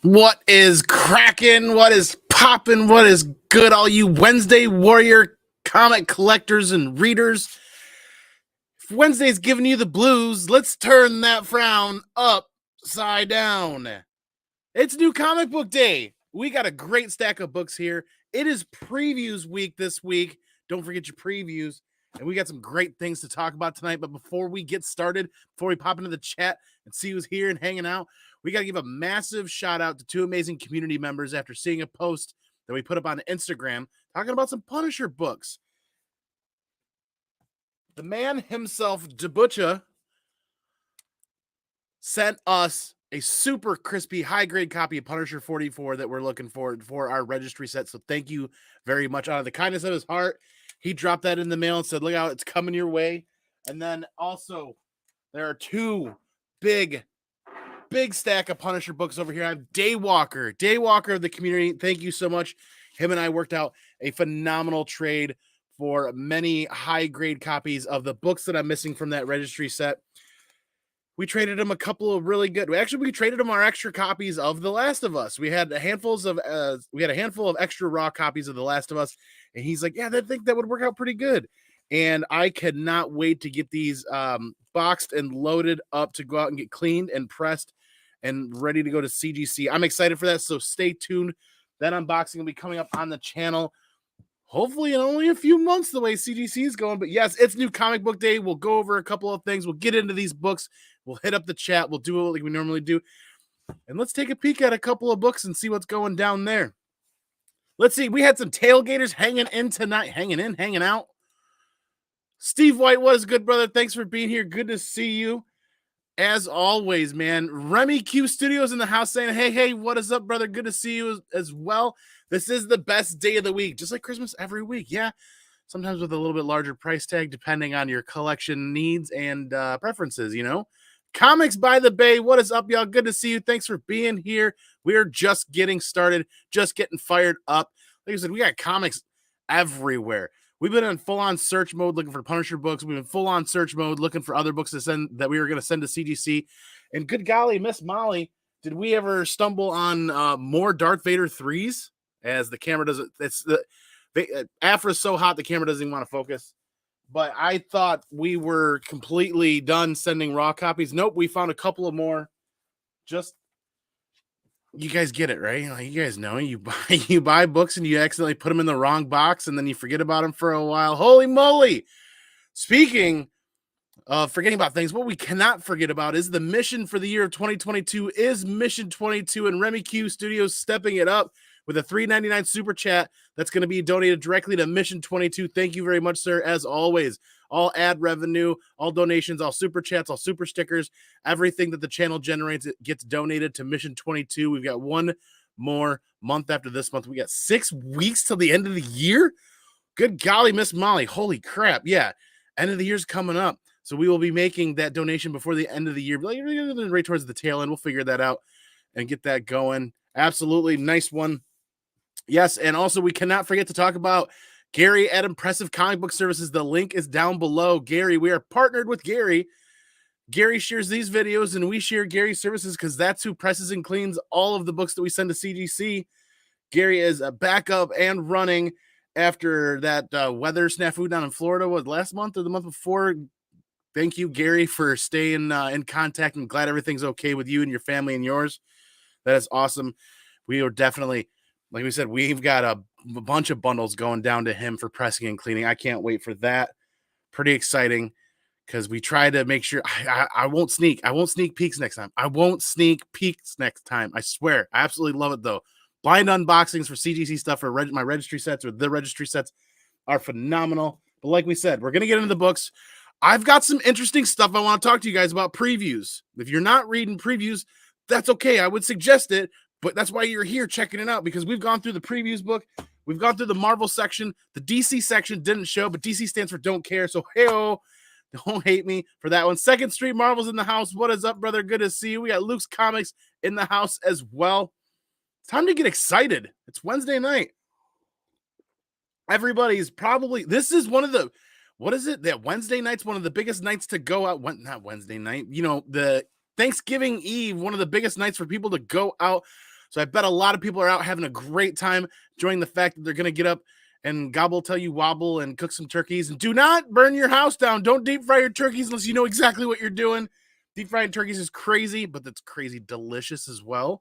What is cracking? What is popping? What is good, all you Wednesday Warrior comic collectors and readers? If Wednesday's giving you the blues, let's turn that frown upside down. It's New Comic Book Day. We got a great stack of books here. It is previews week this week. Don't forget your previews. And we got some great things to talk about tonight. But before we get started, before we pop into the chat and see who's here and hanging out, we got to give a massive shout out to two amazing community members after seeing a post that we put up on Instagram talking about some Punisher books. The man himself, Debucha, sent us a super crispy, high-grade copy of Punisher 44 that we're looking for our registry set. So thank you very much. Out of the kindness of his heart, he dropped that in the mail and said, look out, it's coming your way. And then also, there are two big stack of Punisher books over here. I have Daywalker of the community. Thank you so much. Him and I worked out a phenomenal trade for many high-grade copies of the books that I'm missing from that registry set. We traded him a couple of really good. We traded him our extra copies of The Last of Us. We had a handful of extra raw copies of The Last of Us, and he's like, "Yeah, I think that would work out pretty good." And I cannot wait to get these boxed and loaded up to go out and get cleaned and pressed and ready to go to CGC. I'm excited for that, so stay tuned. That unboxing will be coming up on the channel, hopefully in only a few months, the way CGC is going. But yes, it's New Comic Book Day. We'll go over a couple of things. We'll get into these books. We'll hit up the chat. We'll do it like we normally do. And let's take a peek at a couple of books and see what's going down there. Let's see. We had some tailgaters hanging in tonight. Hanging out. Steve White, what is good, brother? Thanks for being here. Good to see you. As always, man. Remy Q Studios in the house saying, hey, what is up, brother? Good to see you as well. This is the best day of the week, just like Christmas every week. Yeah, sometimes with a little bit larger price tag, depending on your collection needs and preferences, you know. Comics by the Bay, what is up, y'all? Good to see you. Thanks for being here. We're just getting started, just getting fired up. Like I said, we got comics everywhere. We've been in full-on search mode looking for Punisher books. We've been full-on search mode looking for other books to send that we were going to send to CGC. And good golly, Miss Molly, did we ever stumble on more Darth Vader 3s? As the camera doesn't, Afra's so hot the camera doesn't even want to focus. But I thought we were completely done sending raw copies. Nope, we found a couple of more. Just, you guys get it, right? Like, you guys know, you buy books and you accidentally put them in the wrong box and then you forget about them for a while. Holy moly! Speaking of forgetting about things, what we cannot forget about is the mission for the year of 2022 is Mission 22, and Remy Q Studios stepping it up with a $3.99 super chat that's going to be donated directly to Mission 22. Thank you very much, sir. As always, all ad revenue, all donations, all super chats, all super stickers, everything that the channel generates, it gets donated to Mission 22. We've got one more month after this month. We got 6 weeks till the end of the year. Good golly, Miss Molly. Holy crap. Yeah. End of the year's coming up. So we will be making that donation before the end of the year. Right towards the tail end. We'll figure that out and get that going. Absolutely. Nice one. Yes, and also we cannot forget to talk about Gary at Impressive Comic Book Services. The link is down below. Gary, we are partnered with Gary. Gary shares these videos, and we share Gary's services because that's who presses and cleans all of the books that we send to CGC. Gary is back up and running after that weather snafu down in Florida. Was last month or the month before? Thank you, Gary, for staying in contact. I'm glad everything's okay with you and your family and yours. That is awesome. We are definitely... Like we said, we've got a bunch of bundles going down to him for pressing and cleaning. I can't wait for that. Pretty exciting because we try to make sure I won't sneak. I won't sneak peeks next time. I swear. I absolutely love it, though. Blind unboxings for CGC stuff for my registry sets or the registry sets are phenomenal. But like we said, we're going to get into the books. I've got some interesting stuff I want to talk to you guys about previews. If you're not reading previews, that's okay. I would suggest it. But that's why you're here checking it out, because we've gone through the previews book. We've gone through the Marvel section. The DC section didn't show, but DC stands for don't care. So, hey-oh, don't hate me for that one. Second Street Marvel's in the house. What is up, brother? Good to see you. We got Luke's Comics in the house as well. It's time to get excited. It's Wednesday night. Everybody's probably, this is one of the, what is it? That Wednesday night's one of the biggest nights to go out. Not Wednesday night. You know, the Thanksgiving Eve, one of the biggest nights for people to go out. So I bet a lot of people are out having a great time enjoying the fact that they're going to get up and gobble till you wobble and cook some turkeys. And do not burn your house down. Don't deep fry your turkeys unless you know exactly what you're doing. Deep frying turkeys is crazy, but that's crazy delicious as well.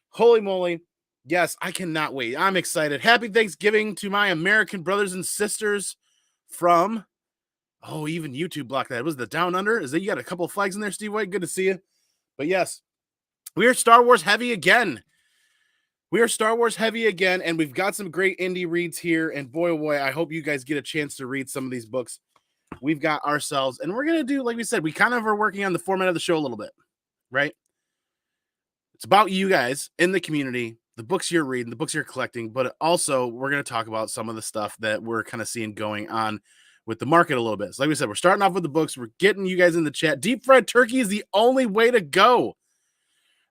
Holy moly. Yes, I cannot wait. I'm excited. Happy Thanksgiving to my American brothers and sisters from, oh, even YouTube blocked that. Was the Down Under? Is that you got a couple of flags in there, Steve White? Good to see you. But yes, we are Star Wars heavy again. We are Star Wars heavy again, and we've got some great indie reads here. And boy, oh boy, I hope you guys get a chance to read some of these books we've got ourselves. And we're going to do, like we said, we kind of are working on the format of the show a little bit, right? It's about you guys in the community, the books you're reading, the books you're collecting, but also we're going to talk about some of the stuff that we're kind of seeing going on with the market a little bit. So like we said, we're starting off with the books. We're getting you guys in the chat. Deep fried turkey is the only way to go.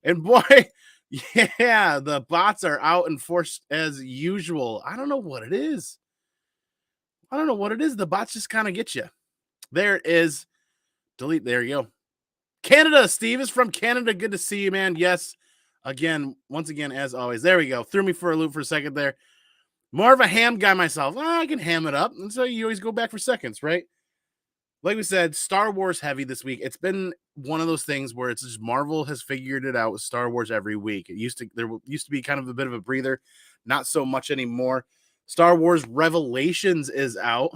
And boy, yeah, the bots are out in force as usual. I don't know what it is. The bots just kind of get you. There it is. Delete. There you go. Canada. Steve is from Canada. Good to see you, man. Yes. Again, once again, as always. There we go. Threw me for a loop for a second there. More of a ham guy myself. I can ham it up. And so you always go back for seconds, right? Like we said, Star Wars heavy this week. It's been one of those things where it's just Marvel has figured it out with Star Wars every week. There used to be kind of a bit of a breather, not so much anymore. Star Wars Revelations is out,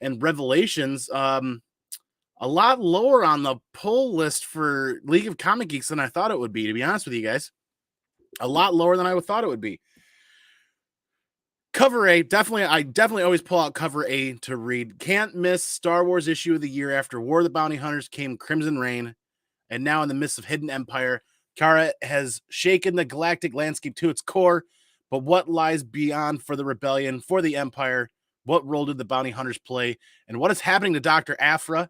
and Revelations a lot lower on the pull list for League of Comic Geeks than I thought it would be, to be honest with you guys. A lot lower than I thought it would be. Cover A, I definitely always pull out Cover A to read. Can't miss Star Wars issue of the year. After War of the Bounty Hunters came Crimson Reign, and now in the midst of Hidden Empire, Kara has shaken the galactic landscape to its core, but what lies beyond for the rebellion, for the Empire? What role did the Bounty Hunters play? And what is happening to Dr. Aphra?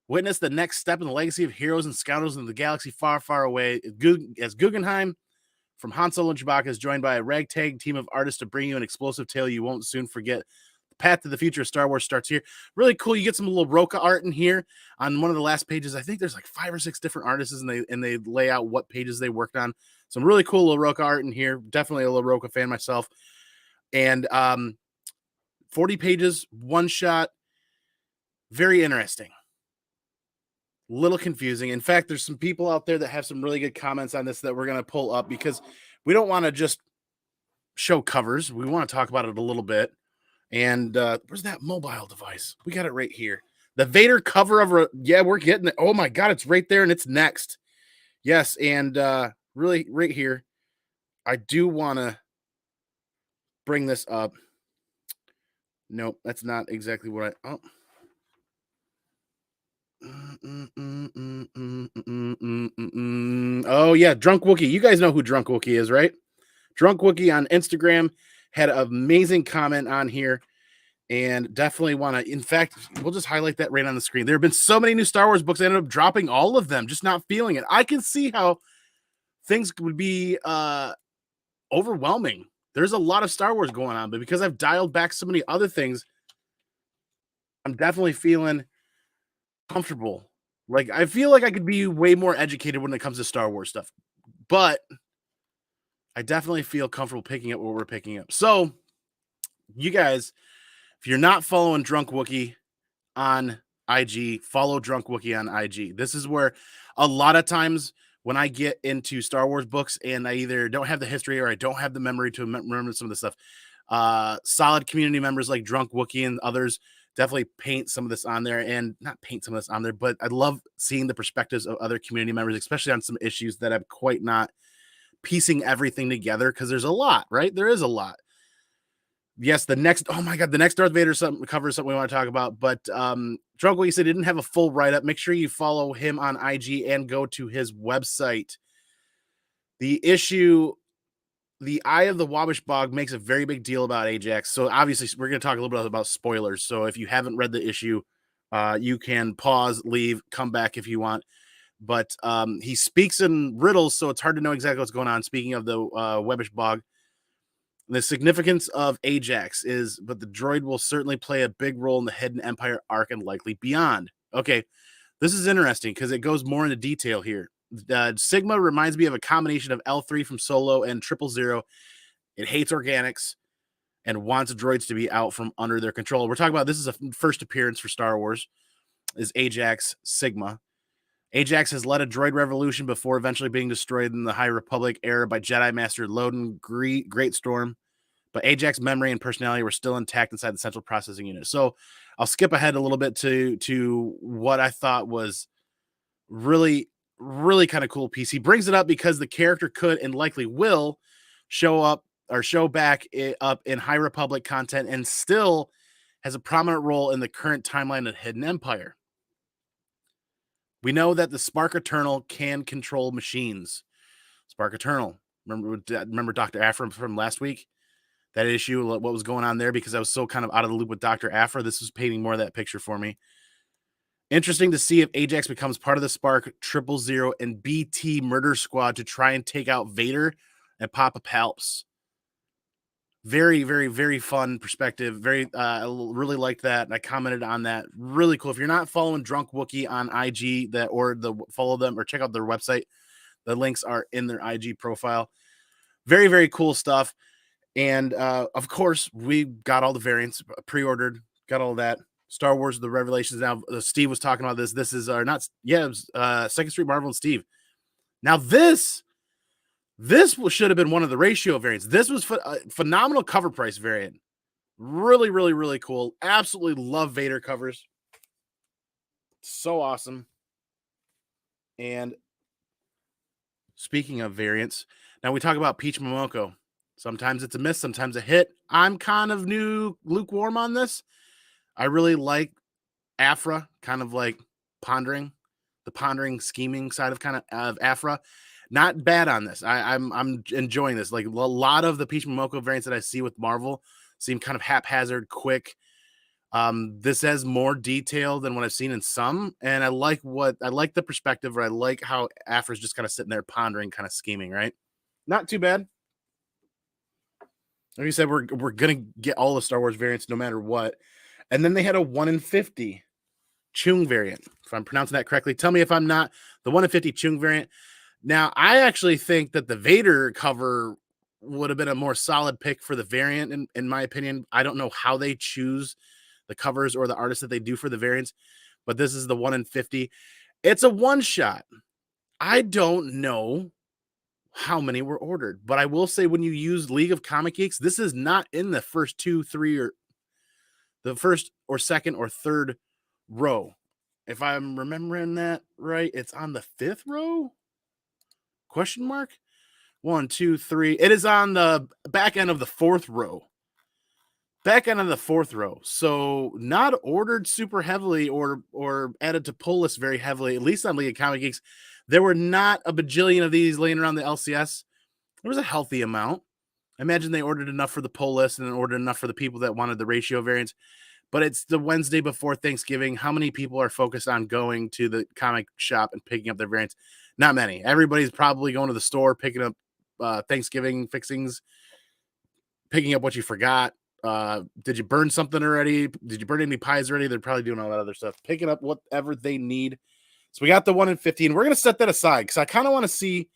Witness the next step in the legacy of heroes and scoundrels in the galaxy far, far away, as Guggenheim from Han Solo and Chewbacca is joined by a ragtag team of artists to bring you an explosive tale you won't soon forget. The path to the future of Star Wars starts here. Really cool. You get some little Roca art in here on one of the last pages. I think there's like 5 or 6 different artists, and they lay out what pages they worked on. Some really cool little Roca art in here. Definitely a little Roca fan myself. And 40 pages, one shot. Very interesting. Little confusing. In fact, there's some people out there that have some really good comments on this that we're going to pull up because we don't want to just show covers. We want to talk about it a little bit. And where's that mobile device? We got it right here. The Vader cover of yeah, we're getting it. Oh my God, it's right there and it's next. Yes, and really right here. I do want to bring this up. Nope, that's not exactly what I. Oh. Oh yeah, Drunk Wookie. You guys know who Drunk Wookie is, right? Drunk Wookie on Instagram had an amazing comment on here, and definitely want to. In fact, we'll just highlight that right on the screen. There have been so many new Star Wars books. I ended up dropping all of them, just not feeling it. I can see how things would be overwhelming. There's a lot of Star Wars going on, but because I've dialed back so many other things, I'm definitely feeling comfortable. Like I feel like I could be way more educated when it comes to Star Wars stuff, but I definitely feel comfortable picking up what we're picking up. So you guys, if you're not following Drunk Wookie on IG, follow Drunk Wookie on IG. This is where a lot of times when I get into Star Wars books and I either don't have the history or I don't have the memory to remember some of the stuff, solid community members like Drunk Wookie and others definitely paint some of this on there, and not paint some of this on there, but I love seeing the perspectives of other community members, especially on some issues that I'm quite not piecing everything together because there's a lot, right? There is a lot. Yes, the next, oh my God, the next Darth Vader cover is something we want to talk about, but Drunk Wookie said he didn't have a full write-up. Make sure you follow him on IG and go to his website. The issue, the Eye of the Wabash Bog makes a very big deal about Ajax. So obviously we're going to talk a little bit about spoilers. So if you haven't read the issue, you can pause, leave, come back if you want. But he speaks in riddles, so it's hard to know exactly what's going on. Speaking of the Wabash Bog, the significance of Ajax is, but the droid will certainly play a big role in the Hidden Empire arc and likely beyond. Okay, this is interesting because it goes more into detail here. Sigma reminds me of a combination of L3 from Solo and 000. It hates organics and wants droids to be out from under their control. We're talking about, this is a first appearance for Star Wars, is Ajax Sigma. Ajax has led a droid revolution before eventually being destroyed in the High Republic era by Jedi Master Loden Greatstorm. But Ajax's memory and personality were still intact inside the central processing unit. So I'll skip ahead a little bit to what I thought was really, really kind of cool piece. He brings it up because the character could and likely will show up or show back up in High Republic content and still has a prominent role in the current timeline of Hidden Empire. We know that the Spark Eternal can control machines. Spark Eternal. Remember Dr. Afra from last week? That issue, what was going on there, because I was so kind of out of the loop with Dr. Afra. This was painting more of that picture for me. Interesting to see if Ajax becomes part of the Spark, 000, and BT Murder Squad to try and take out Vader and Papa Palps. Very, very, very fun perspective. Very, I really liked that, and I commented on that. Really cool. If you're not following Drunk Wookie on IG, follow them or check out their website. The links are in their IG profile. Very, very cool stuff. And of course, we got all the variants pre-ordered, got all that. Star Wars, the Revelations. Now, Steve was talking about this. This is it was Second Street Marvel and Steve. Now, this should have been one of the ratio variants. This was a phenomenal cover price variant. Really, really, really cool. Absolutely love Vader covers. So awesome. And speaking of variants, now we talk about Peach Momoko. Sometimes it's a miss, sometimes a hit. I'm kind of lukewarm on this. I really like Afra, kind of like the pondering, scheming side of Afra. Not bad on this. I'm enjoying this. Like a lot of the Peach Momoko variants that I see with Marvel seem kind of haphazard, quick. This has more detail than what I've seen in some, and I like the perspective, or I like how Afra's just kind of sitting there pondering, kind of scheming, right? Not too bad. Like you said, we're gonna get all the Star Wars variants no matter what. And then they had a 1 in 50 Chung variant. If I'm pronouncing that correctly, tell me if I'm not. The 1 in 50 Chung variant. Now, I actually think that the Vader cover would have been a more solid pick for the variant, in my opinion. I don't know how they choose the covers or the artists that they do for the variants, but this is the 1 in 50. It's a one shot. I don't know how many were ordered, but I will say, when you use League of Comic Geeks, this is not in the first 2, 3, or the first or second or third row. If I'm remembering that right, it's on the 5th row? Question mark? 1, 2, 3. It is on the back end of the 4th row. Back end of the 4th row. So not ordered super heavily or added to pull list very heavily, at least on League of Comic Geeks. There were not a bajillion of these laying around the LCS. There was a healthy amount. I imagine they ordered enough for the pull list and then ordered enough for the people that wanted the ratio variants. But it's the Wednesday before Thanksgiving. How many people are focused on going to the comic shop and picking up their variants? Not many. Everybody's probably going to the store, picking up Thanksgiving fixings, picking up what you forgot. Did you burn something already? Did you burn any pies already? They're probably doing all that other stuff, picking up whatever they need. So we got the 1 in 15. We're going to set that aside because I kind of want to see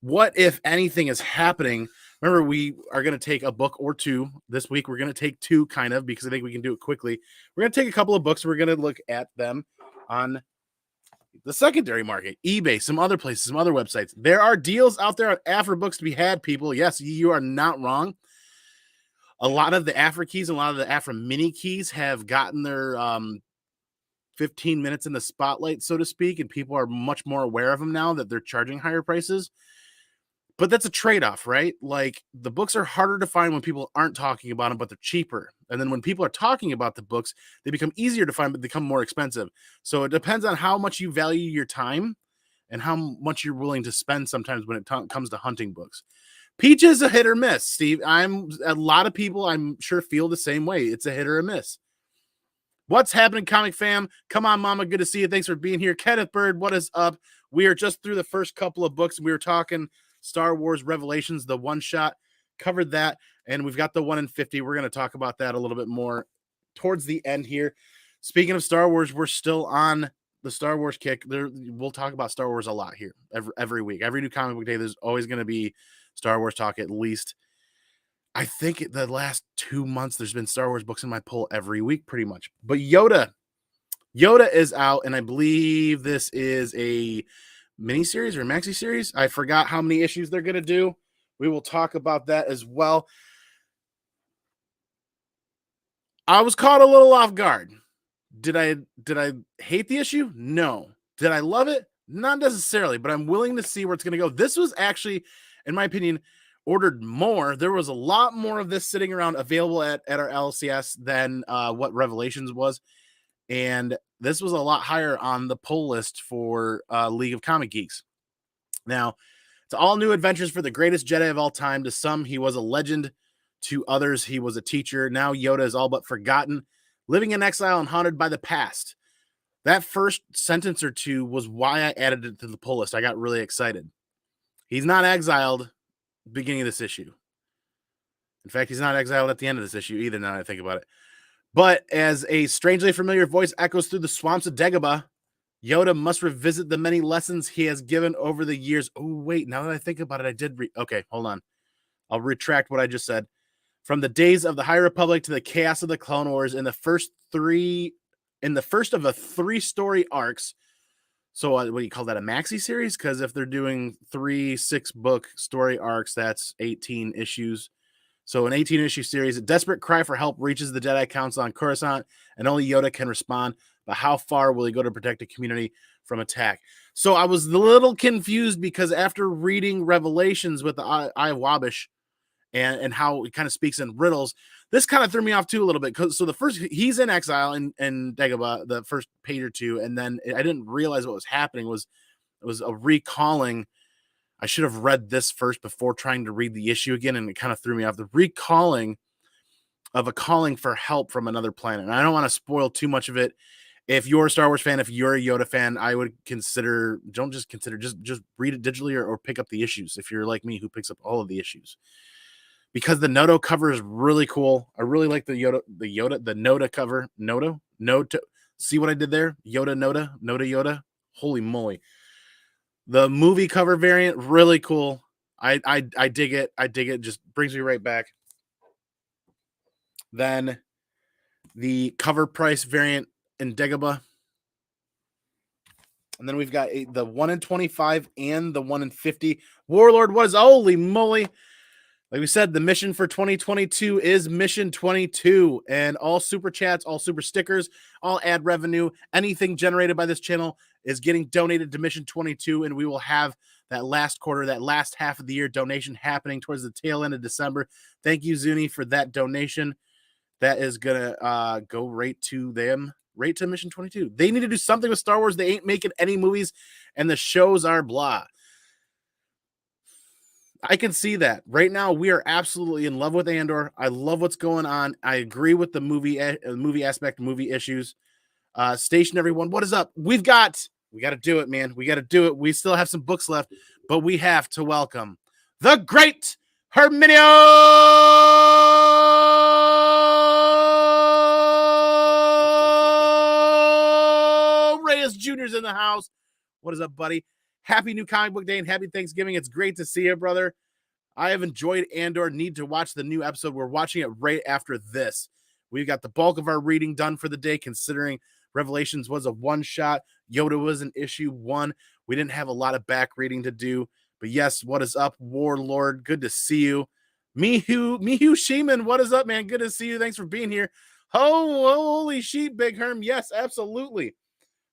what, if anything, is happening. Remember, we are going to take a book or two this week. We're going to take 2, kind of, because I think we can do it quickly. We're going to take a couple of books. We're going to look at them on the secondary market, eBay, some other places, some other websites. There are deals out there on Afra books to be had, people. Yes, you are not wrong. A lot of the Afra keys and a lot of the Afra mini keys have gotten their 15 minutes in the spotlight, so to speak, and people are much more aware of them now that they're charging higher prices. But that's a trade-off, right? Like, the books are harder to find when people aren't talking about them, but they're cheaper. And then when people are talking about the books, they become easier to find, but they become more expensive. So it depends on how much you value your time and how much you're willing to spend sometimes when it comes to hunting books. Peach is a hit or miss, Steve. A lot of people, I'm sure, feel the same way. It's a hit or a miss. What's happening, Comic Fam? Come on, Mama. Good to see you. Thanks for being here. Kenneth Bird, what is up? We are just through the first couple of books. We were talking Star Wars Revelations, the one shot, covered that, and we've got the 1 in 50. We're going to talk about that a little bit more towards the end here. Speaking of Star Wars, we're still on the Star Wars kick. We'll talk about Star Wars a lot here every week. Every new comic book day, there's always going to be Star Wars talk at least. I think the last 2 months there's been Star Wars books in my pull every week, pretty much. But Yoda is out, and I believe this is a miniseries or maxi series. I forgot how many issues they're going to do. We will talk about that as well. I was caught a little off guard. Did I hate the issue? No. Did I love it? Not necessarily, but I'm willing to see where it's going to go. This was actually, in my opinion, ordered more. There was a lot more of this sitting around available at our LCS than what Revelations was. And this was a lot higher on the pull list for League of Comic Geeks. Now, it's all new adventures for the greatest Jedi of all time. To some, he was a legend. To others, he was a teacher. Now Yoda is all but forgotten, living in exile and haunted by the past. That first sentence or two was why I added it to the pull list. I got really excited. He's not exiled beginning of this issue. In fact, he's not exiled at the end of this issue either, now that I think about it. But as a strangely familiar voice echoes through the swamps of Dagobah, Yoda must revisit the many lessons he has given over the years. Oh, wait, now that I think about it, I did okay, hold on. I'll retract what I just said. From the days of the High Republic to the chaos of the Clone Wars in the first of the 3-story arcs. So what do you call that, a maxi series? Because if they're doing 3 6-book story arcs, that's 18 issues. So an 18-issue series, a desperate cry for help reaches the Jedi Council on Coruscant, and only Yoda can respond. But how far will he go to protect the community from attack? So I was a little confused because after reading Revelations with the Eye of Wabish and how it kind of speaks in riddles, this kind of threw me off too a little bit. So the first, he's in exile in Dagobah, the first page or two, and then I didn't realize what was happening was a recalling. I should have read this first before trying to read the issue again, and it kind of threw me off. The recalling of a calling for help from another planet. And I don't want to spoil too much of it. If you're a Star Wars fan, if you're a Yoda fan, I would consider, just read it digitally or pick up the issues if you're like me who picks up all of the issues. Because the Noto cover is really cool. I really like the Noda cover. Noda. See what I did there? Noda Yoda. Holy moly. The movie cover variant, really cool. I dig it. I dig it. Just brings me right back. Then the cover price variant in Dagobah. And then we've got the 1 in 25 and the 1 in 50. Warlord was, holy moly. Like we said, the mission for 2022 is Mission 22. And all super chats, all super stickers, all ad revenue, anything generated by this channel is getting donated to Mission 22. And we will have that last quarter, that last half of the year donation happening towards the tail end of December. Thank you, Zuni, for that donation. That is going to go right to them, right to Mission 22. They need to do something with Star Wars. They ain't making any movies, and the shows are blah. I can see that. Right now, we are absolutely in love with Andor. I love what's going on. I agree with the movie aspect, movie issues. Station, everyone, what is up? We got to do it, man. We got to do it. We still have some books left, but we have to welcome the great Herminio Reyes Jr.'s in the house. What is up, buddy? Happy new comic book day and happy Thanksgiving. It's great to see you, brother. I have enjoyed Andor. Need to watch the new episode. We're watching it right after this. We've got the bulk of our reading done for the day, considering Revelations was a one-shot. Yoda was an issue 1. We didn't have a lot of back reading to do. But yes, what is up, Warlord? Good to see you. Mihu Sheeman, what is up, man? Good to see you. Thanks for being here. Oh, holy sheep, Big Herm. Yes, absolutely.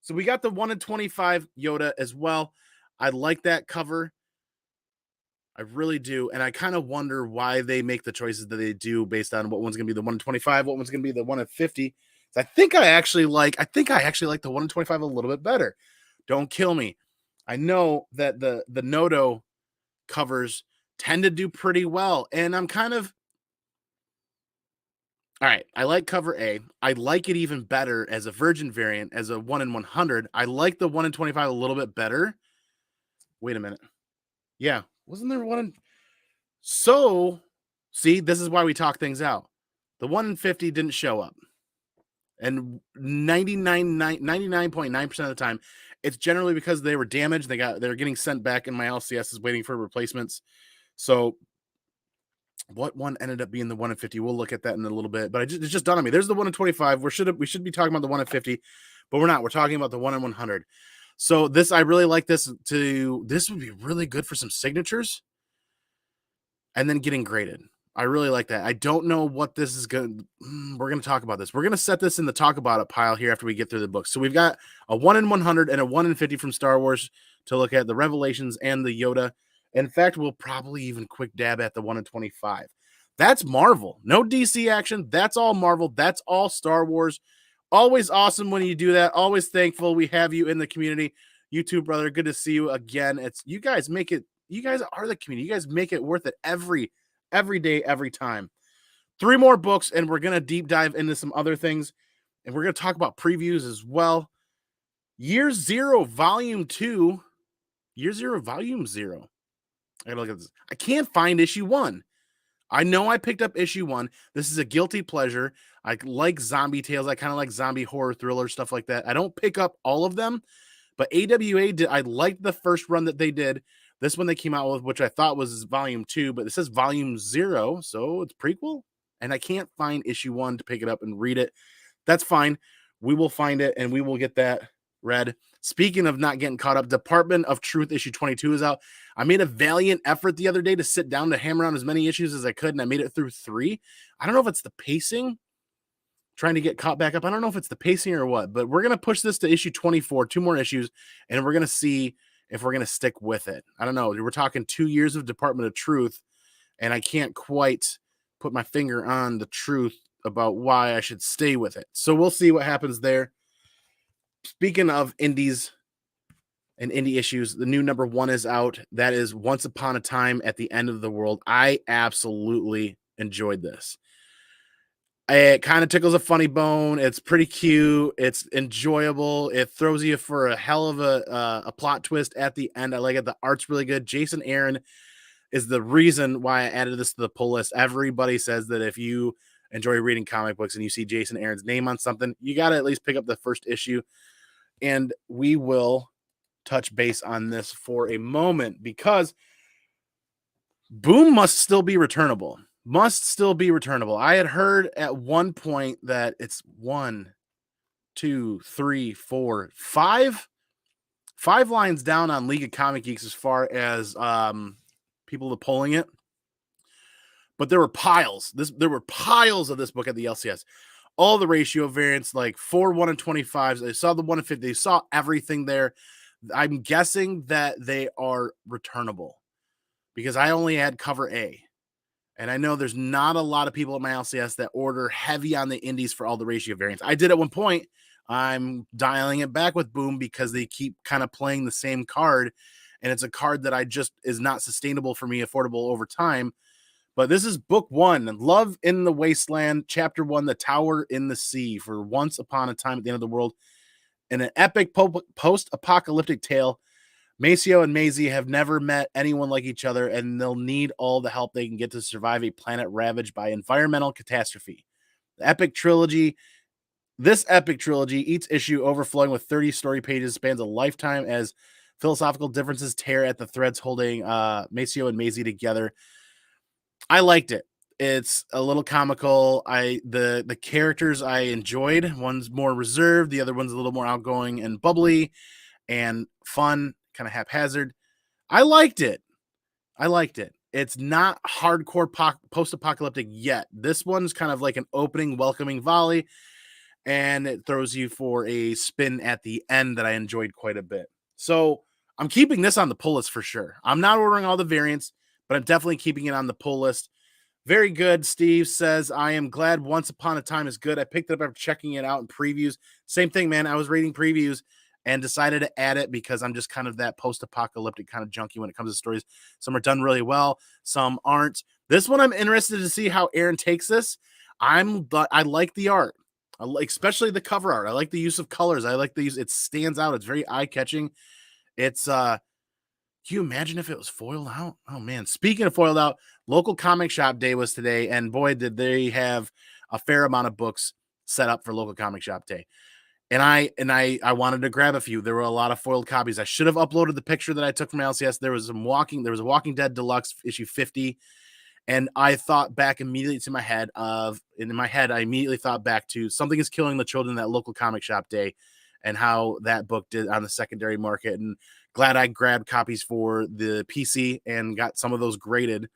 So we got the 1 in 25 Yoda as well. I like that cover. I really do. And I kind of wonder why they make the choices that they do based on what one's going to be the 1 in 25, what one's going to be the 1 in 50. I think I actually like the 1 in 25 a little bit better. Don't kill me. I know that the Noto covers tend to do pretty well. And I'm kind of, all right, I like cover A. I like it even better as a virgin variant, as a 1 in 100. I like the 1 in 25 a little bit better. Wait a minute. Yeah, wasn't there 1 in... So, see, this is why we talk things out. The 1 in 50 didn't show up. And 99.9% of the time, it's generally because they were damaged. They're getting sent back, and my LCS is waiting for replacements. So what one ended up being the 1 in 50? We'll look at that in a little bit. But it's just dawned on me. There's the 1 in 25. We should be talking about the 1 in 50, but we're not. We're talking about the 1 in 100. So this, I really like this. This would be really good for some signatures, and then getting graded. I really like that. I don't know what this is going. We're going to talk about this. We're going to set this in the talk about it pile here after we get through the book. So we've got a 1 in 100 and a 1 in 50 from Star Wars to look at the Revelations and the Yoda. In fact, we'll probably even quick dab at the 1 in 25. That's Marvel. No DC action. That's all Marvel. That's all Star Wars. Always awesome when you do that. Always thankful we have you in the community. You too, brother. Good to see you again. It's you guys make it. You guys are the community. You guys make it worth it every day, every time. 3 more books, and we're going to deep dive into some other things, and we're going to talk about previews as well. Year Zero, Volume 2. Year Zero, Volume 0. I gotta look at this. I can't find issue 1. I know I picked up issue 1. This is a guilty pleasure. I like zombie tales. I kind of like zombie horror thriller, stuff like that. I don't pick up all of them, but AWA did. I liked the first run that they did. This one they came out with, which I thought was volume 2, but it says volume 0, so it's prequel. And I can't find issue 1 to pick it up and read it. That's fine. We will find it, and we will get that read. Speaking of not getting caught up, Department of Truth issue 22 is out. I made a valiant effort the other day to sit down to hammer on as many issues as I could, and I made it through 3. I don't know if it's the pacing, trying to get caught back up. I don't know if it's the pacing or what, but we're going to push this to issue 24, 2 more issues, and we're going to see if we're going to stick with it. I don't know. We're talking 2 years of Department of Truth, and I can't quite put my finger on the truth about why I should stay with it. So we'll see what happens there. Speaking of indies and indie issues, the new number 1 is out. That is Once Upon a Time at the End of the World. I absolutely enjoyed this. It kind of tickles a funny bone. It's pretty cute. It's enjoyable. It throws you for a hell of a plot twist at the end. I like it. The art's really good. Jason Aaron is the reason why I added this to the pull list. Everybody says that if you enjoy reading comic books and you see Jason Aaron's name on something, you got to at least pick up the first issue. And we will touch base on this for a moment because Boom must still be returnable. I had heard at one point that it's 1, 2, 3, 4, 5 lines down on League of Comic Geeks as far as people polling it. But there were piles. There were piles of this book at the LCS. All the ratio variants, like 4 1 and 25s. They saw the 1 and 50. They saw everything there. I'm guessing that they are returnable because I only had cover A. And I know there's not a lot of people at my LCS that order heavy on the indies for all the ratio variants. I did at one point. I'm dialing it back with Boom because they keep kind of playing the same card. And it's a card that I just is not sustainable for me, affordable over time. But this is book 1, Love in the Wasteland, chapter 1, The Tower in the Sea, for Once Upon a Time at the End of the World. In an epic post-apocalyptic tale, Maceo and Maisie have never met anyone like each other, and they'll need all the help they can get to survive a planet ravaged by environmental catastrophe. This epic trilogy, each issue overflowing with 30 story pages, spans a lifetime as philosophical differences tear at the threads holding Maceo and Maisie together. I liked it. It's a little comical. The characters I enjoyed. One's more reserved. The other one's a little more outgoing and bubbly and fun, kind of haphazard. I liked it. It's not hardcore post-apocalyptic yet. This one's kind of like an opening, welcoming volley, and it throws you for a spin at the end that I enjoyed quite a bit. So I'm keeping this on the pull list for sure. I'm not ordering all the variants, but I'm definitely keeping it on the pull list. Very good. Steve says, I am glad Once Upon a Time is good. I picked it up after checking it out in previews. Same thing, man. I was reading previews and decided to add it because I'm just kind of that post-apocalyptic kind of junkie when it comes to stories. Some are done really well. Some aren't. This one, I'm interested to see how Aaron takes this. I like the art. Especially the cover art. I like the use of colors. I like the use. It stands out. It's very eye-catching. It's, can you imagine if it was foiled out? Oh, man. Speaking of foiled out, local comic shop day was today, and boy, did they have a fair amount of books set up for local comic shop day. And I wanted to grab a few. There were a lot of foiled copies. I should have uploaded the picture that I took from LCS. There was a Walking Dead Deluxe issue 50. And I thought back immediately to my head in my head, I immediately thought back to Something is Killing the Children, that local comic shop day, and how that book did on the secondary market. And glad I grabbed copies for the PC and got some of those graded.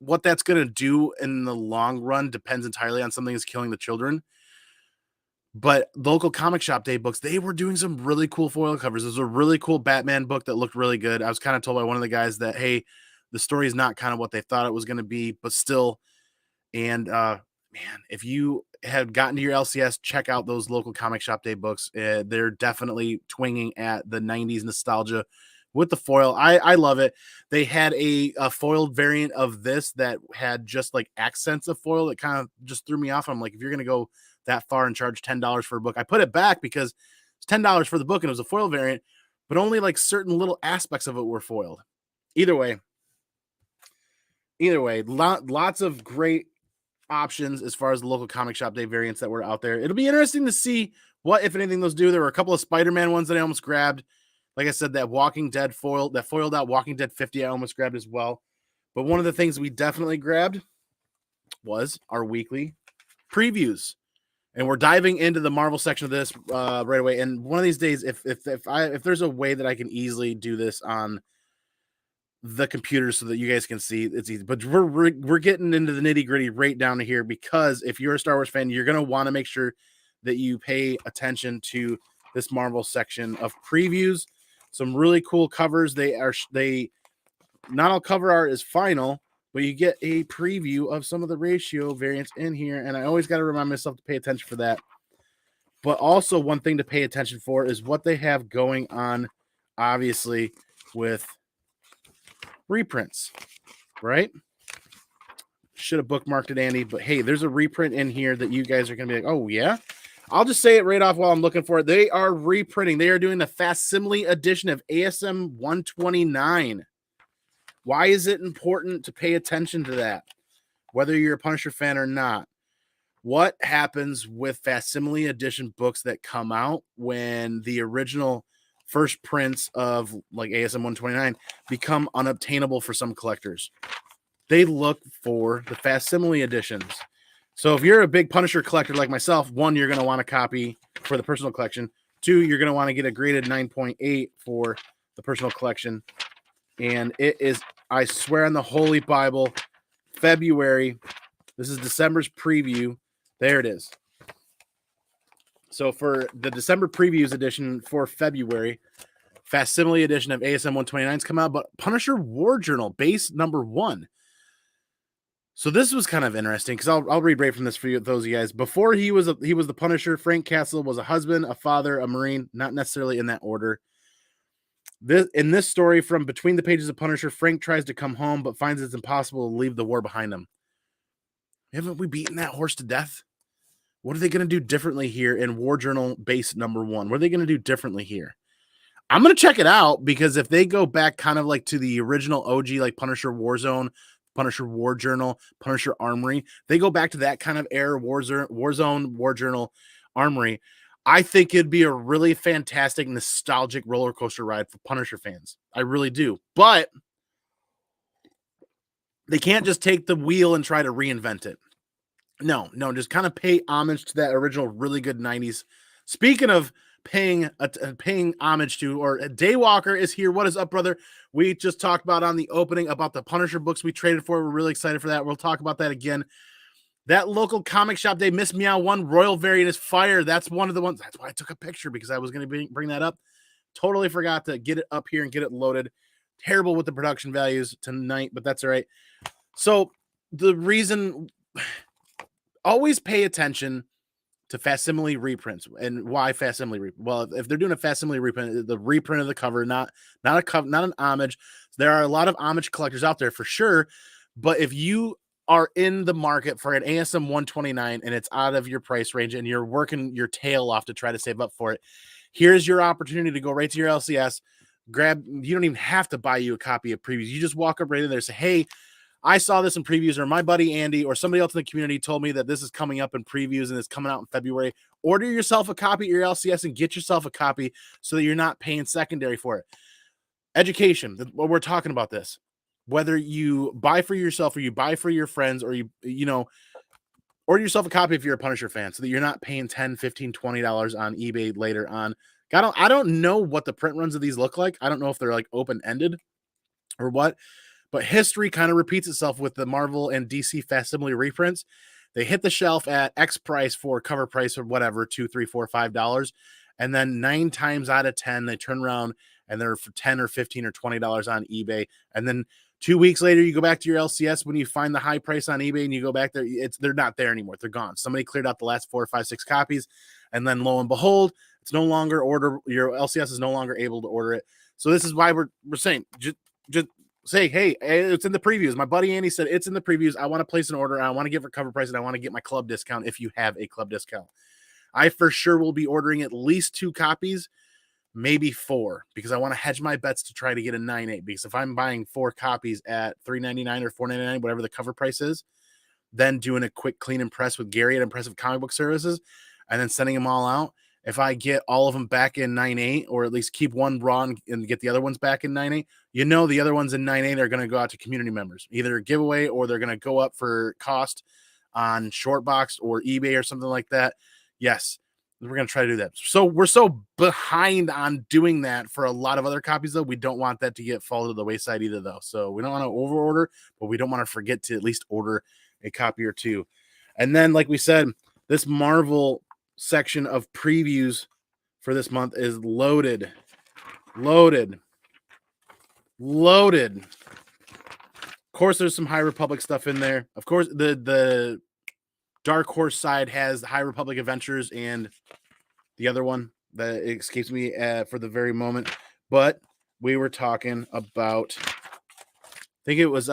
What that's going to do in the long run depends entirely on Something is Killing the Children. But local comic shop day books, they were doing some really cool foil covers. There's a really cool Batman book that looked really good. I was kind of told by one of the guys that, hey, the story is not kind of what they thought it was going to be, but still. And man, if you have gotten to your LCS, check out those local comic shop day books. They're definitely twinging at the 90s nostalgia with the foil. I love it. They had a foiled variant of this that had just like accents of foil that kind of just threw me off. I'm like, if you're going to go that far and charge $10 for a book, I put it back because it's $10 for the book and it was a foil variant, but only like certain little aspects of it were foiled. Either way, lots of great options as far as the local comic shop day variants that were out there. It'll be interesting to see what, if anything, those do. There were a couple of Spider-Man ones that I almost grabbed. Like I said, that foiled out Walking Dead 50 I almost grabbed as well. But one of the things we definitely grabbed was our weekly previews. And we're diving into the Marvel section of this right away. And one of these days, if there's a way that I can easily do this on the computer so that you guys can see, it's easy. But we're getting into the nitty gritty right down to here, because if you're a Star Wars fan, you're gonna want to make sure that you pay attention to this Marvel section of previews. Some really cool covers. They not all cover art is final, but you get a preview of some of the ratio variants in here. And I always got to remind myself to pay attention for that. But also one thing to pay attention for is what they have going on, obviously, with reprints, right? Should have bookmarked it, Andy. But hey, there's a reprint in here that you guys are going to be like, oh, yeah? I'll just say it right off while I'm looking for it. They are reprinting. They are doing the facsimile edition of ASM 129. Why is it important to pay attention to that, whether you're a Punisher fan or not? What happens with facsimile edition books that come out when the original first prints of like ASM 129 become unobtainable for some collectors? They look for the facsimile editions. So if you're a big Punisher collector like myself, one, you're going to want a copy for the personal collection. Two, you're going to want to get a graded 9.8 for the personal collection. And it is, I swear on the Holy Bible, February. This is December's preview. There it is. So for the December previews edition for February, facsimile edition of ASM 129's come out, but Punisher War Journal, base number 1. So this was kind of interesting because I'll read right from this for you, those of you guys. Before he was the Punisher, Frank Castle was a husband, a father, a Marine, not necessarily in that order. In this story, from between the pages of Punisher, Frank tries to come home, but finds it's impossible to leave the war behind him. Haven't we beaten that horse to death? What are they going to do differently here in War Journal base number 1? What are they going to do differently here? I'm going to check it out, because if they go back kind of like to the original OG, like Punisher Warzone, Punisher War Journal, Punisher Armory, they go back to that kind of era, Warzone, War Journal, Armory. I think it'd be a really fantastic, nostalgic roller coaster ride for Punisher fans. I really do. But they can't just take the wheel and try to reinvent it. No, just kind of pay homage to that original really good 90s. Speaking of paying homage to, or Daywalker is here. What is up, brother? We just talked about on the opening about the Punisher books we traded for. We're really excited for that. We'll talk about that again. That local comic shop day, Miss Meow 1 Royal variant is fire. That's one of the ones. That's why I took a picture, because I was going to bring that up. Totally forgot to get it up here and get it loaded. Terrible with the production values tonight, but that's all right. So the reason, always pay attention to facsimile reprints. And why facsimile reprint? Well, if they're doing a facsimile reprint, the reprint of the cover, not an homage. There are a lot of homage collectors out there for sure, but if you are in the market for an ASM 129 and it's out of your price range and you're working your tail off to try to save up for it, here's your opportunity to go right to your LCS, grab, you don't even have to buy you a copy of previews. You just walk up right in there and say, hey, I saw this in previews, or my buddy Andy or somebody else in the community told me that this is coming up in previews and it's coming out in February. Order yourself a copy of your LCS and get yourself a copy so that you're not paying secondary for it. Education, what we're talking about this. Whether you buy for yourself or you buy for your friends, or you know, order yourself a copy if you're a Punisher fan so that you're not paying $10, $15, $20 on eBay later on. I don't know what the print runs of these look like. I don't know if they're like open-ended or what, but history kind of repeats itself with the Marvel and DC facsimile reprints. They hit the shelf at X price for cover price or whatever, $2, $3, $4, $5. And then 9 times out of 10, they turn around and they're for 10 or 15 or $20 on eBay. And then 2 weeks later, you go back to your LCS when you find the high price on eBay and you go back there, they're not there anymore. They're gone. Somebody cleared out the last 4, 5, 6 copies. And then lo and behold, it's no longer your LCS is no longer able to order it. So this is why we're saying, just say, hey, it's in the previews. My buddy Andy said it's in the previews. I want to place an order. I want to get for cover price and I want to get my club discount if you have a club discount. I for sure will be ordering at least 2 copies, maybe 4, because I want to hedge my bets to try to get a 9.8. Because if I'm buying 4 copies at $3.99 or $4.99, whatever the cover price is, then doing a quick clean and press with Gary at Impressive Comic Book Services, and then sending them all out. If I get all of them back in 9.8, or at least keep one raw and get the other ones back in 9.8, you know the other ones in 9.8 are going to go out to community members, either a giveaway or they're going to go up for cost on Shortbox or eBay or something like that. Yes, we're going to try to do that. So we're so behind on doing that for a lot of other copies, though. We don't want that to get fall to the wayside either, though. So we don't want to over order, but we don't want to forget to at least order a copy or 2. And then, like we said, this Marvel section of previews for this month is loaded. Of course, there's some High Republic stuff in there. Of course, the Dark Horse side has the High Republic Adventures and the other one that escapes me for the very moment. But we were talking about, I think it was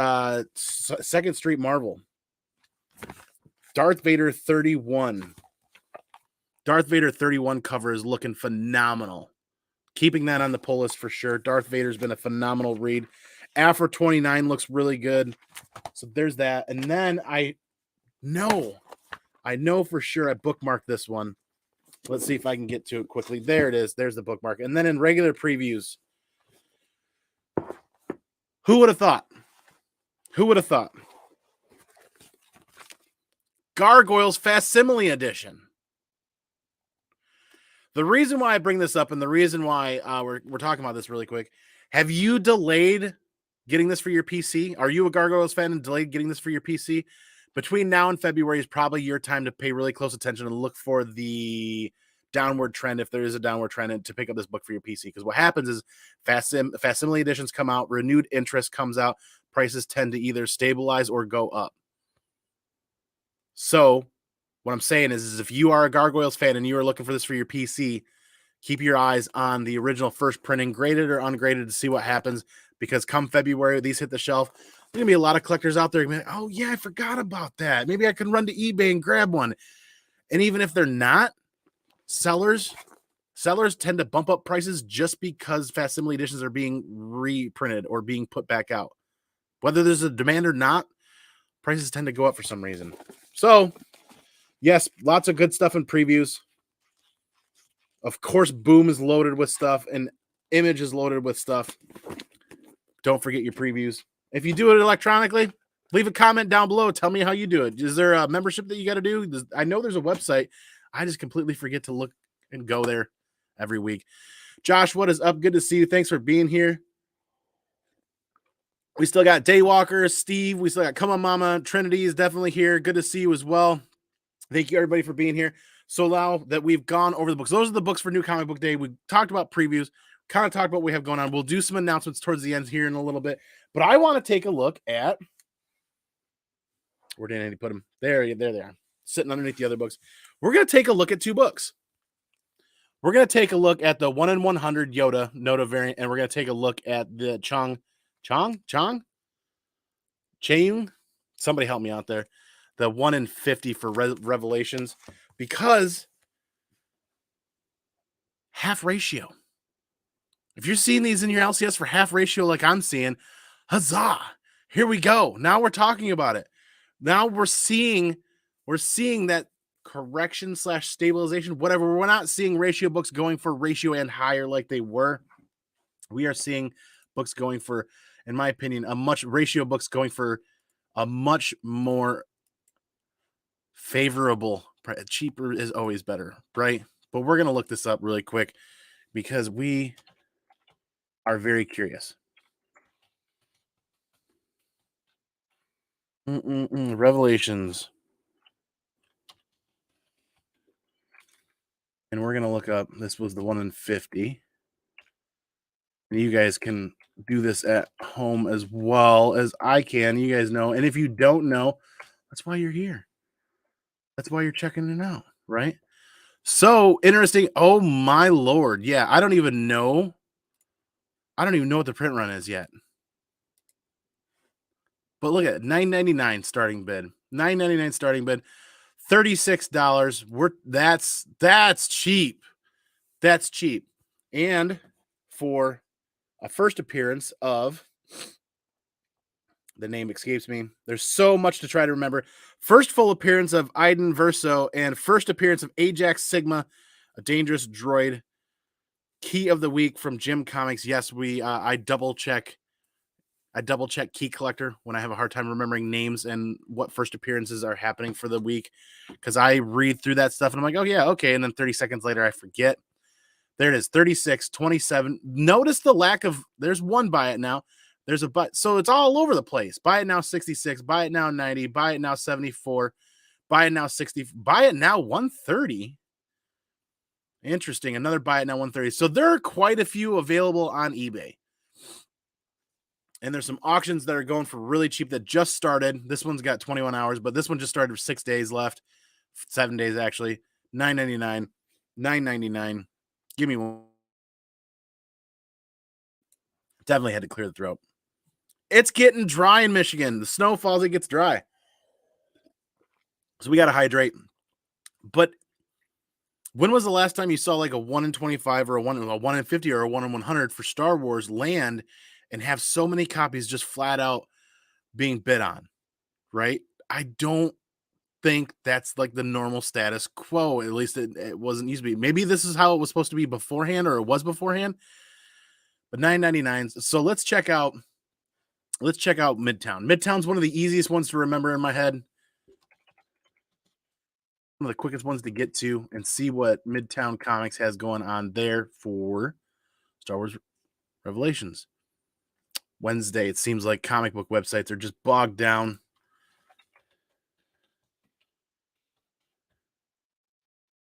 Second Street Marvel. Darth Vader 31. Darth Vader 31 cover is looking phenomenal. Keeping that on the pull list for sure. Darth Vader's been a phenomenal read. Afro 29 looks really good. So there's that. And then I know for sure I bookmarked this one. Let's see if I can get to it quickly. There it is. There's the bookmark. And then in regular previews, who would have thought? Gargoyles Facsimile Edition. The reason why I bring this up and the reason why we're talking about this really quick, have you delayed getting this for your PC? Are you a Gargoyles fan and delayed getting this for your PC? Between now and February is probably your time to pay really close attention and look for the downward trend, if there is a downward trend, and to pick up this book for your PC. Because what happens is facsimile editions come out, renewed interest comes out, prices tend to either stabilize or go up. So what I'm saying is if you are a Gargoyles fan and you are looking for this for your PC, keep your eyes on the original first printing, graded or ungraded, to see what happens. Because come February, these hit the shelf. There's going to be a lot of collectors out there. Like, oh, yeah, I forgot about that. Maybe I can run to eBay and grab one. And even if they're not, sellers tend to bump up prices just because facsimile editions are being reprinted or being put back out. Whether there's a demand or not, prices tend to go up for some reason. So, yes, lots of good stuff in previews. Of course, Boom is loaded with stuff and Image is loaded with stuff. Don't forget your previews. If you do it electronically, leave a comment down below. Tell me how you do it. Is there a membership that you got to do? I know there's a website. I just completely forget to look and go there every week. Josh, what is up? Good to see you. Thanks for being here. We still got Daywalker, Steve. We still got Come On Mama. Trinity is definitely here. Good to see you as well. Thank you, everybody, for being here. So now that we've gone over the books, those are the books for New Comic Book Day. We talked about previews, kind of talked about what we have going on. We'll do some announcements towards the end here in a little bit. But I want to take a look at, where did Andy put them? There they are, sitting underneath the other books. We're going to take a look at 2 books. We're going to take a look at the 1 in 100 Yoda Noda variant, and we're going to take a look at the Chang. Somebody help me out there. The 1 in 50 for Revelations, because half ratio. If you're seeing these in your LCS for half ratio like I'm seeing, huzzah. Here we go. Now we're talking about it. Now we're seeing that correction slash stabilization, whatever. We're not seeing ratio books going for ratio and higher like they were. We are seeing books going for, in my opinion, ratio books going for a much more favorable. Cheaper is always better, right? But we're gonna look this up really quick because we are very curious. Revelations. And we're going to look up, this was the 1 in 50. And you guys can do this at home as well as I can. You guys know. And if you don't know, that's why you're here. That's why you're checking it out, right? So interesting. Oh my Lord. Yeah, I don't even know. I don't even know what the print run is yet. But look at it, $9.99 starting bid. $9.99 starting bid. $36. That's cheap. That's cheap. And for a first appearance of, the name escapes me. There's so much to try to remember. First full appearance of Iden Verso and first appearance of Ajax Sigma, a dangerous droid. Key of the week from Jim Comics. Yes, I double check. I double check Key Collector when I have a hard time remembering names and what first appearances are happening for the week, because I read through that stuff and I'm like, oh yeah, okay, and then 30 seconds later I forget. There it is, 36, 27. Notice the lack of, there's one buy it now. There's a but. So it's all over the place. Buy it now 66, buy it now 90, buy it now 74, buy it now 60, buy it now 130. Interesting. Another buy it now 130. So there are quite a few available on eBay. And there's some auctions that are going for really cheap that just started. This one's got 21 hours, but this one just started with 6 days left. 7 days actually. $9.99. $9.99. Give me one. Definitely had to clear the throat. It's getting dry in Michigan. The snow falls, it gets dry. So we got to hydrate. But when was the last time you saw like a 1 in 25 or a 1 in 50 or a 1 in 100 for Star Wars land and have so many copies just flat out being bid on, right? I don't think that's like the normal status quo. At least it wasn't used to be. Maybe this is how it was supposed to be beforehand, or it was beforehand. But $9.99. So let's check out Midtown. Midtown's one of the easiest ones to remember in my head. One of the quickest ones to get to and see what Midtown Comics has going on there for Star Wars Revelations. Wednesday, it seems like comic book websites are just bogged down.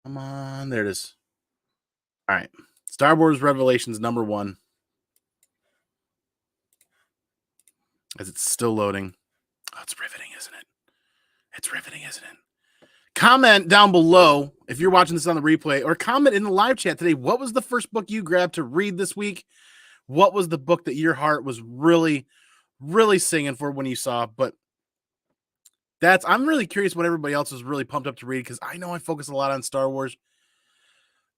Come on, there it is. All right. Star Wars Revelations #1. As it's still loading. Oh, it's riveting, isn't it? It's riveting, isn't it? Comment down below if you're watching this on the replay, or comment in the live chat today. What was the first book you grabbed to read this week? What was the book that your heart was really, really singing for when you saw? But I'm really curious what everybody else was really pumped up to read, because I know I focus a lot on Star Wars.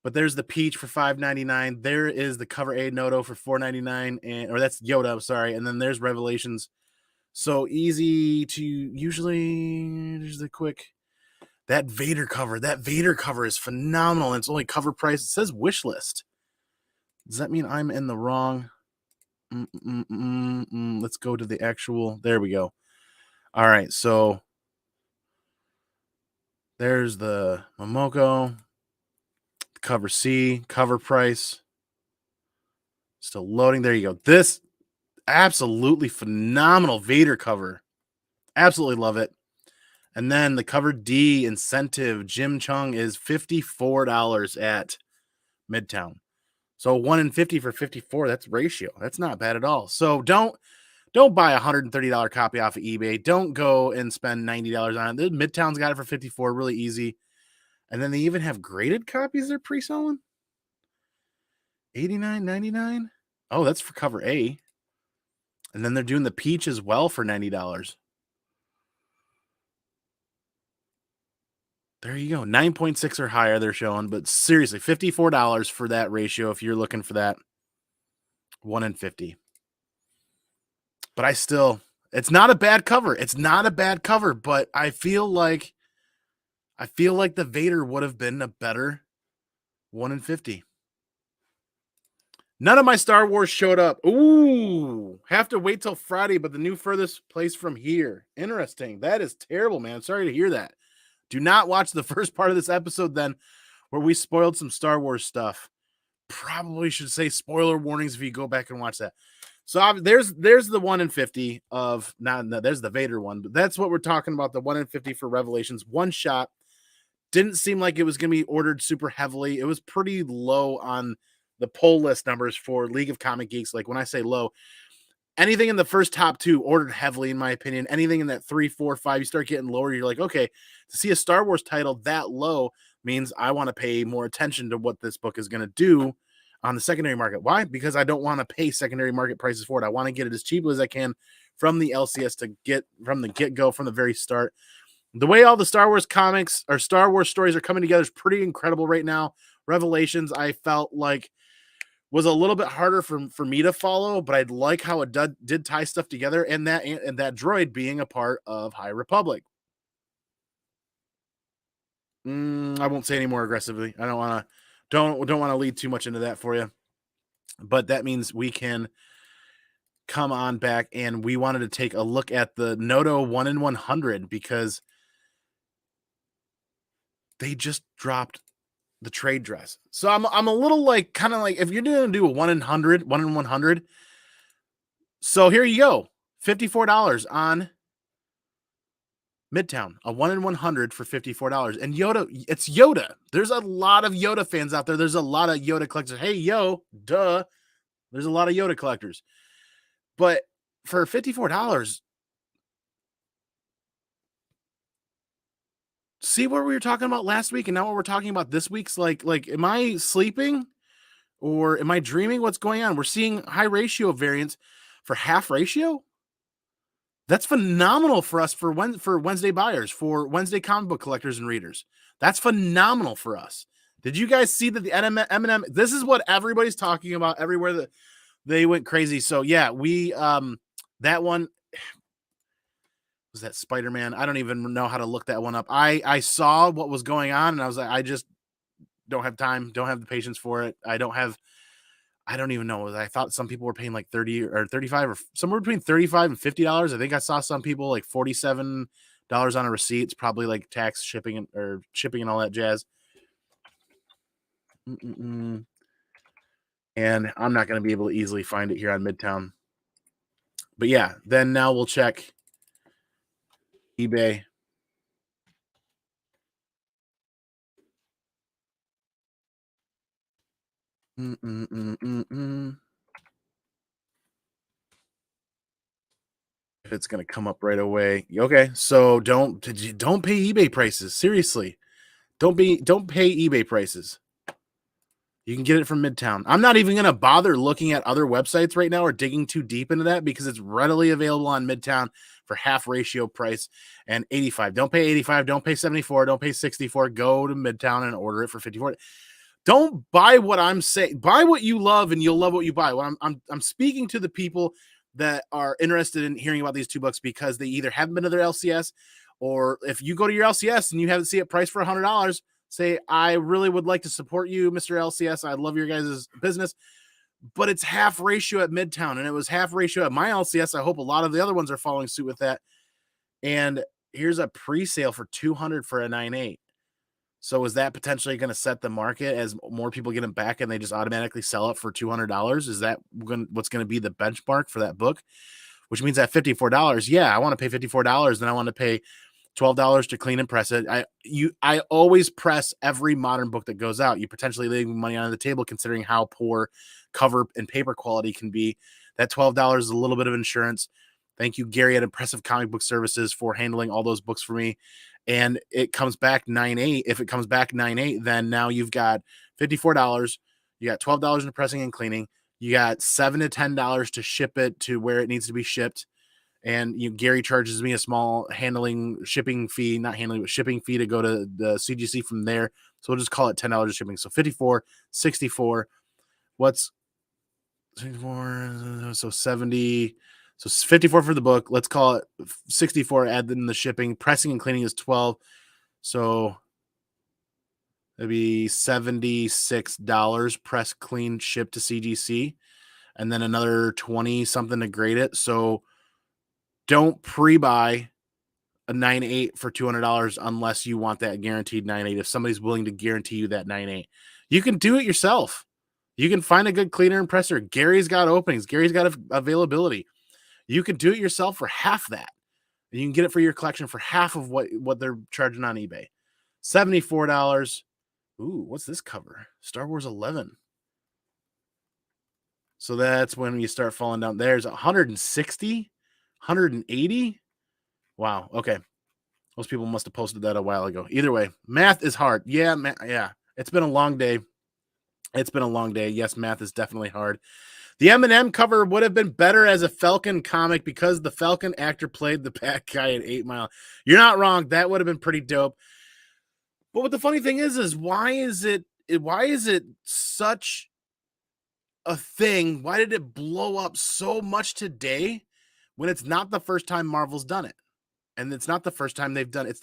But there's the Peach for $5.99. There is the Cover A Noto for $4.99, or that's Yoda, I'm sorry. And then there's Revelations. So easy to usually. There's the quick. That Vader cover is phenomenal. And it's only cover price. It says wish list. Does that mean I'm in the wrong? Let's go to the actual. There we go. All right. So there's the Momoko. Cover C, cover price. Still loading. There you go. This absolutely phenomenal Vader cover. Absolutely love it. And then the cover D incentive Jim Chung is $54 at Midtown. So 1 in 50 for 54. That's ratio. That's not bad at all. So don't buy a $130 copy off of eBay. Don't go and spend $90 on it. Midtown's got it for 54. Really easy. And then they even have graded copies they're pre-selling. $89.99. Oh, that's for cover A. And then they're doing the Peach as well for $90. There you go. 9.6 or higher they're showing, but seriously, $54 for that ratio if you're looking for that 1 in 50. But I still, It's not a bad cover. It's not a bad cover, but I feel like the Vader would have been a better 1 in 50. None of my Star Wars showed up. Ooh, have to wait till Friday, but the new furthest place from here. Interesting. That is terrible, man. Sorry to hear that. Do not watch the first part of this episode then, where we spoiled some Star Wars stuff. Probably should say spoiler warnings if you go back and watch that. So there's the 1 in 50 of there's the Vader one, but that's what we're talking about. The 1 in 50 for Revelations, one shot. Didn't seem like it was going to be ordered super heavily. It was pretty low on the poll list numbers for League of Comic Geeks. Like when I say low, anything in the first top 2 ordered heavily, in my opinion. Anything in that 3, 4, 5, you start getting lower. You're like, okay, to see a Star Wars title that low means I want to pay more attention to what this book is going to do on the secondary market. Why? Because I don't want to pay secondary market prices for it. I want to get it as cheaply as I can from the LCS to get from the get-go, from the very start. The way all the Star Wars comics or Star Wars stories are coming together is pretty incredible right now. Revelations, I felt like was a little bit harder for me to follow, but I like how it did tie stuff together, and that droid being a part of High Republic. I won't say any more aggressively. I don't want to lead too much into that for you, but that means we can come on back, and we wanted to take a look at the Noto 1 in 100 because they just dropped the trade dress. So I'm a little like kind of like if you're going to do a 1 in 100, 1 in 100. So here you go. $54 on Midtown, a 1 in 100 for $54. And Yoda, it's Yoda. There's a lot of Yoda fans out there. There's a lot of Yoda collectors. Hey, yo, duh. There's a lot of Yoda collectors. But for $54, see what we were talking about last week and now what we're talking about this week's like am I sleeping or am I dreaming? What's going on? We're seeing high ratio variants for half ratio. That's phenomenal for us for Wednesday buyers, for Wednesday comic book collectors and readers. That's phenomenal for us. Did you guys see that the M&M? This is what everybody's talking about everywhere that they went crazy. So yeah, we that one was that Spider-Man. I don't even know how to look that one up. I saw what was going on and I was like, I just don't have time, don't have the patience for it. I don't even know. I thought some people were paying like 30 or 35 or somewhere between 35 and $50. I think I saw some people like $47 on a receipt. It's probably like tax, shipping, and all that jazz. And I'm not going to be able to easily find it here on Midtown. But yeah, then now we'll check eBay. If it's going to come up right away. Okay, so don't pay eBay prices. Seriously. Don't pay eBay prices. You can get it from Midtown. I'm not even going to bother looking at other websites right now or digging too deep into that because it's readily available on Midtown for half ratio price and 85. Don't pay 85. Don't pay 74. Don't pay 64. Go to Midtown and order it for 54. Don't buy what I'm saying. Buy what you love and you'll love what you buy. Well, I'm speaking to the people that are interested in hearing about these 2 books because they either haven't been to their LCS or if you go to your LCS and you haven't seen it priced for $100, say, I really would like to support you, Mr. LCS. I love your guys' business, but it's half ratio at Midtown and it was half ratio at my LCS. I hope a lot of the other ones are following suit with that. And here's a pre-sale for $200 for a 9.8. So is that potentially going to set the market as more people get them back and they just automatically sell it for $200? Is that what's going to be the benchmark for that book? Which means at $54, yeah, I want to pay $54, then I want to pay $12 to clean and press it. I always press every modern book that goes out. You potentially leaving money on the table considering how poor cover and paper quality can be. That $12 is a little bit of insurance. Thank you, Gary, at Impressive Comic Book Services for handling all those books for me. And it comes back 9.8. If it comes back 9.8, then now you've got $54. You got $12 in pressing and cleaning. You got $7 to $10 to ship it to where it needs to be shipped. And Gary charges me a small shipping fee to go to the CGC from there. So we'll just call it $10 shipping. So 54, 64. What's 64? So 70, So 54 for the book. Let's call it 64. Add in the shipping. Pressing and cleaning is 12. So it'd be $76 press, clean, ship to CGC, and then another 20 something to grade it. So don't pre-buy a 9.8 for $200 unless you want that guaranteed 9.8. If somebody's willing to guarantee you that 9.8, you can do it yourself. You can find a good cleaner and presser. Gary's got openings. Gary's got availability. You can do it yourself for half that. And you can get it for your collection for half of what they're charging on eBay. $74. Ooh, what's this cover? Star Wars 11. So that's when you start falling down. There's 160, 180. Wow. Okay. Those people must have posted that a while ago. Either way, math is hard. Yeah, yeah. It's been a long day. It's been a long day. Yes, math is definitely hard. The M&M cover would have been better as a Falcon comic because the Falcon actor played the bad guy in 8 Mile. You're not wrong. That would have been pretty dope. But what the funny thing is why is it such a thing? Why did it blow up so much today when it's not the first time Marvel's done it? And it's not the first time they've done it.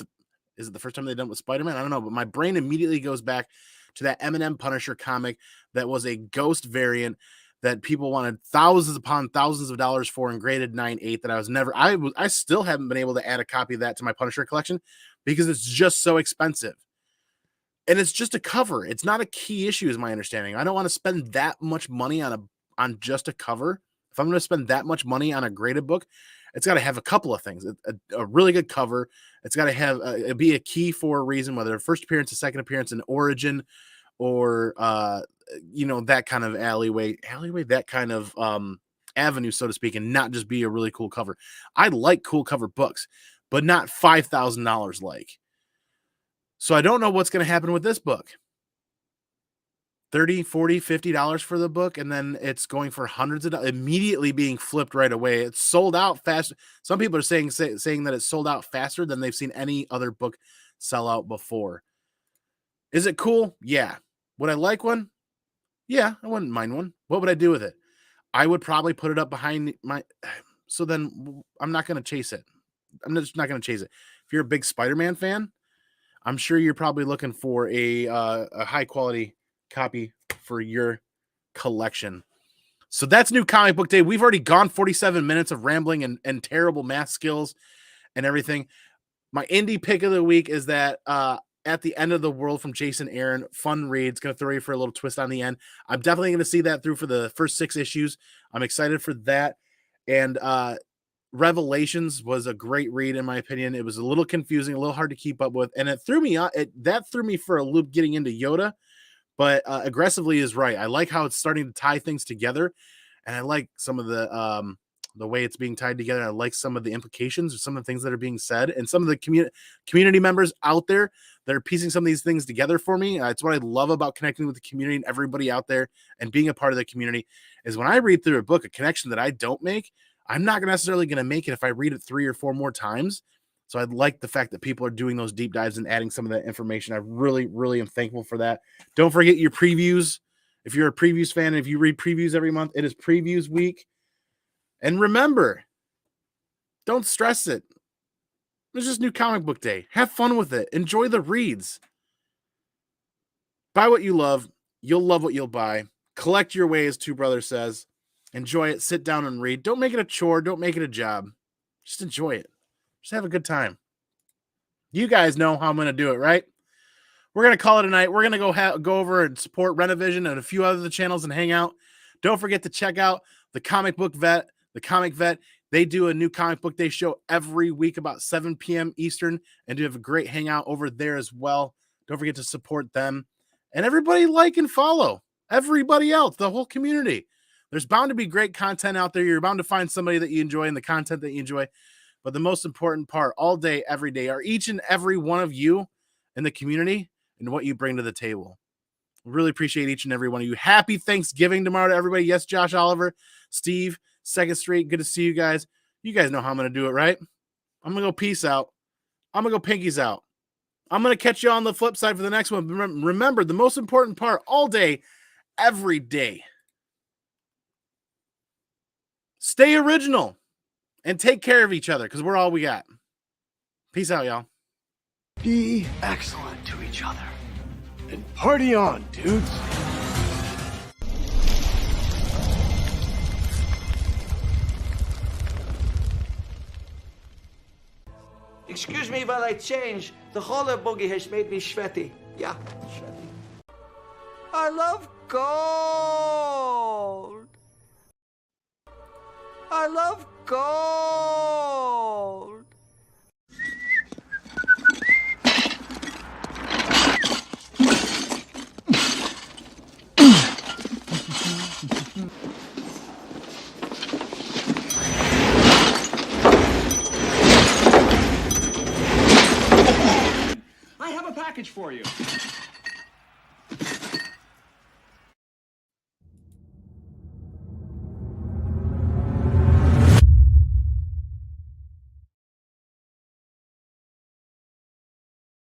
Is it the first time they've done it with Spider-Man? I don't know, but my brain immediately goes back to that M&M Punisher comic that was a ghost variant that people wanted thousands upon thousands of dollars for and graded 9.8 that I was never, I still haven't been able to add a copy of that to my Punisher collection because it's just so expensive. And it's just a cover. It's not a key issue, is my understanding. I don't want to spend that much money on just a cover. If I'm going to spend that much money on a graded book, it's got to have a couple of things. A really good cover. It's got to have be a key for a reason, whether a first appearance, a second appearance, an origin, or that kind of alleyway, that kind of avenue, so to speak, and not just be a really cool cover. I like cool cover books, but not $5,000 like. So I don't know what's going to happen with this book. $30, $40, $50 for the book, and then it's going for hundreds of dollars, immediately being flipped right away. It's sold out fast. Some people are saying that it's sold out faster than they've seen any other book sell out before. Is it cool? Yeah. Would I like one? Yeah, I wouldn't mind one. What would I do with it? I would probably put it up behind my. So then I'm not going to chase it. I'm just not going to chase it. If you're a big Spider-Man fan, I'm sure you're probably looking for a high quality copy for your collection. So that's New Comic Book Day. We've already gone 47 minutes of rambling and terrible math skills and everything. My indie pick of the week is that At the End of the World from Jason Aaron. Fun read. It's going to throw you for a little twist on the end. I'm definitely going to see that through for the first 6 issues. I'm excited for that. And Revelations was a great read, in my opinion. It was a little confusing, a little hard to keep up with, and it threw me for a loop getting into Yoda. But aggressively is right. I like how it's starting to tie things together, and I like some of the way it's being tied together. I like some of the implications or some of the things that are being said, and some of the community members out there that are piecing some of these things together for me. It's what I love about connecting with the community and everybody out there and being a part of the community is when I read through a book, a connection that I don't make, I'm not necessarily going to make it if I read it 3 or 4 more times. So I like the fact that people are doing those deep dives and adding some of that information. I really, really am thankful for that. Don't forget your previews. If you're a previews fan, if you read previews every month, it is previews week. And remember, don't stress it. It's just New Comic Book Day. Have fun with it. Enjoy the reads. Buy what you love. You'll love what you'll buy. Collect your way, as Two Brothers says. Enjoy it. Sit down and read. Don't make it a chore. Don't make it a job. Just enjoy it. Just have a good time. You guys know how I'm going to do it, right? We're going to call it a night. We're going to go over and support Renovision and a few other channels and hang out. Don't forget to check out the Comic Book Vet, the Comic Vet. They do a New Comic Book Day show every week about 7 p.m. Eastern, and do have a great hangout over there as well. Don't forget to support them. And everybody like and follow everybody else, the whole community. There's bound to be great content out there. You're bound to find somebody that you enjoy and the content that you enjoy. But the most important part all day, every day, are each and every one of you in the community and what you bring to the table. Really appreciate each and every one of you. Happy Thanksgiving tomorrow to everybody. Yes, Josh Oliver, Steve, Second Street. Good to see you guys. You guys know how I'm going to do it, right? I'm going to go peace out. I'm going to go pinkies out. I'm going to catch you on the flip side for the next one. Remember, the most important part all day, every day. Stay original. and take care of each other because we're all we got. Peace out, y'all. Be excellent to each other. And party on, dudes. Excuse me while I change. The roller boogie has made me sweaty. Yeah, sweaty. I love gold. I love gold. I have a package for you.